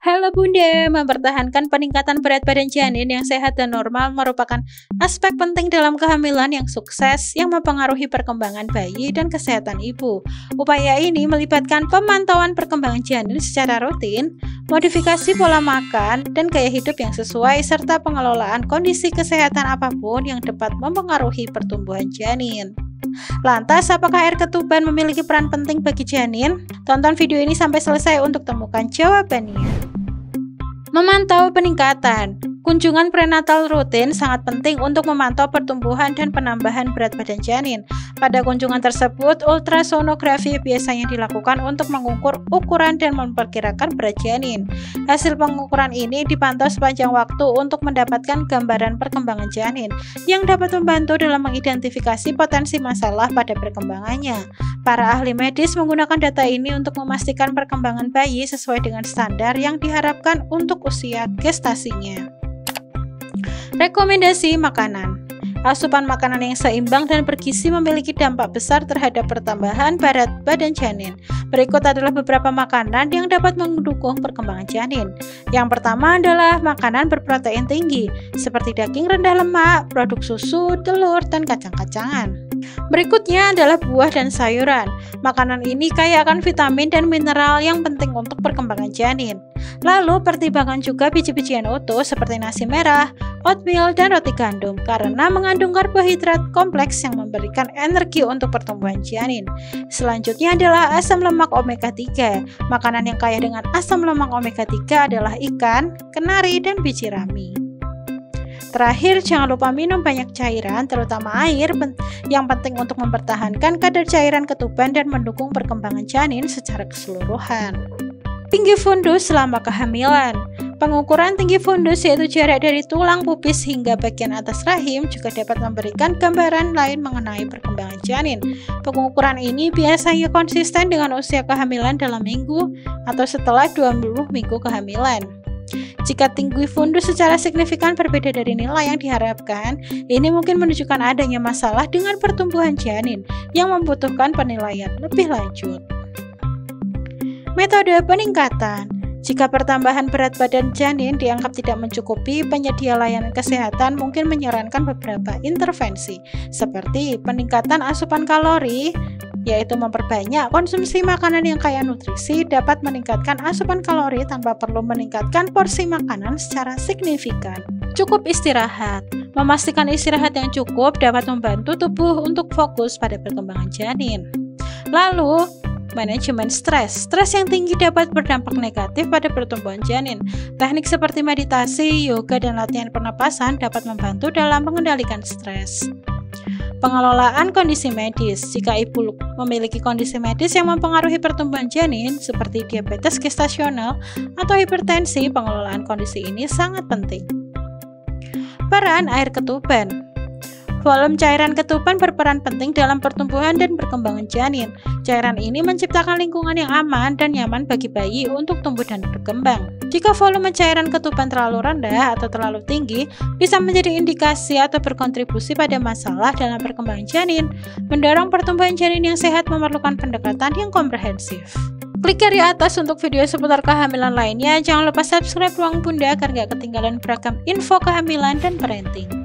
Halo Bunda, mempertahankan peningkatan berat badan janin yang sehat dan normal merupakan aspek penting dalam kehamilan yang sukses yang mempengaruhi perkembangan bayi dan kesehatan ibu. Upaya ini melibatkan pemantauan perkembangan janin secara rutin, modifikasi pola makan, dan gaya hidup yang sesuai, serta pengelolaan kondisi kesehatan apapun yang dapat mempengaruhi pertumbuhan janin. Lantas, apakah air ketuban memiliki peran penting bagi janin? Tonton video ini sampai selesai untuk temukan jawabannya. Memantau peningkatan. Kunjungan prenatal rutin sangat penting untuk memantau pertumbuhan dan penambahan berat badan janin. Pada kunjungan tersebut, ultrasonografi biasanya dilakukan untuk mengukur ukuran dan memperkirakan berat janin. Hasil pengukuran ini dipantau sepanjang waktu untuk mendapatkan gambaran perkembangan janin yang dapat membantu dalam mengidentifikasi potensi masalah pada perkembangannya. Para ahli medis menggunakan data ini untuk memastikan perkembangan bayi sesuai dengan standar yang diharapkan untuk usia gestasinya. Rekomendasi makanan. Asupan makanan yang seimbang dan bergizi memiliki dampak besar terhadap pertambahan berat badan janin. Berikut adalah beberapa makanan yang dapat mendukung perkembangan janin. Yang pertama adalah makanan berprotein tinggi, seperti daging rendah lemak, produk susu, telur, dan kacang-kacangan. Berikutnya adalah buah dan sayuran. Makanan ini kaya akan vitamin dan mineral yang penting untuk perkembangan janin. Lalu, pertimbangkan juga biji-bijian utuh seperti nasi merah, oatmeal, dan roti gandum karena mengandung karbohidrat kompleks yang memberikan energi untuk pertumbuhan janin. Selanjutnya adalah asam lemak omega 3. Makanan yang kaya dengan asam lemak omega 3 adalah ikan, kenari, dan biji rami. Terakhir, jangan lupa minum banyak cairan, terutama air, yang penting untuk mempertahankan kadar cairan ketuban dan mendukung perkembangan janin secara keseluruhan. Tinggi fundus selama kehamilan. Pengukuran tinggi fundus, yaitu jarak dari tulang pubis hingga bagian atas rahim, juga dapat memberikan gambaran lain mengenai perkembangan janin. Pengukuran ini biasanya konsisten dengan usia kehamilan dalam minggu atau setelah 20 minggu kehamilan. Jika tinggi fundus secara signifikan berbeda dari nilai yang diharapkan, ini mungkin menunjukkan adanya masalah dengan pertumbuhan janin yang membutuhkan penilaian lebih lanjut. Metode peningkatan. Jika pertambahan berat badan janin dianggap tidak mencukupi, penyedia layanan kesehatan mungkin menyarankan beberapa intervensi, seperti peningkatan asupan kalori, yaitu memperbanyak konsumsi makanan yang kaya nutrisi dapat meningkatkan asupan kalori tanpa perlu meningkatkan porsi makanan secara signifikan. Cukup istirahat. Memastikan istirahat yang cukup dapat membantu tubuh untuk fokus pada perkembangan janin. Lalu, manajemen stres. Stres yang tinggi dapat berdampak negatif pada pertumbuhan janin. Teknik seperti meditasi, yoga, dan latihan pernapasan dapat membantu dalam mengendalikan stres. Pengelolaan kondisi medis. Jika ibu memiliki kondisi medis yang mempengaruhi pertumbuhan janin, seperti diabetes gestasional atau hipertensi, pengelolaan kondisi ini sangat penting. Peran air ketuban. Volume cairan ketuban berperan penting dalam pertumbuhan dan perkembangan janin. Cairan ini menciptakan lingkungan yang aman dan nyaman bagi bayi untuk tumbuh dan berkembang. Jika volume cairan ketuban terlalu rendah atau terlalu tinggi, bisa menjadi indikasi atau berkontribusi pada masalah dalam perkembangan janin. Mendorong pertumbuhan janin yang sehat memerlukan pendekatan yang komprehensif. Klik di atas untuk video seputar kehamilan lainnya. Jangan lupa subscribe Ruang Bunda agar gak ketinggalan beragam info kehamilan dan parenting.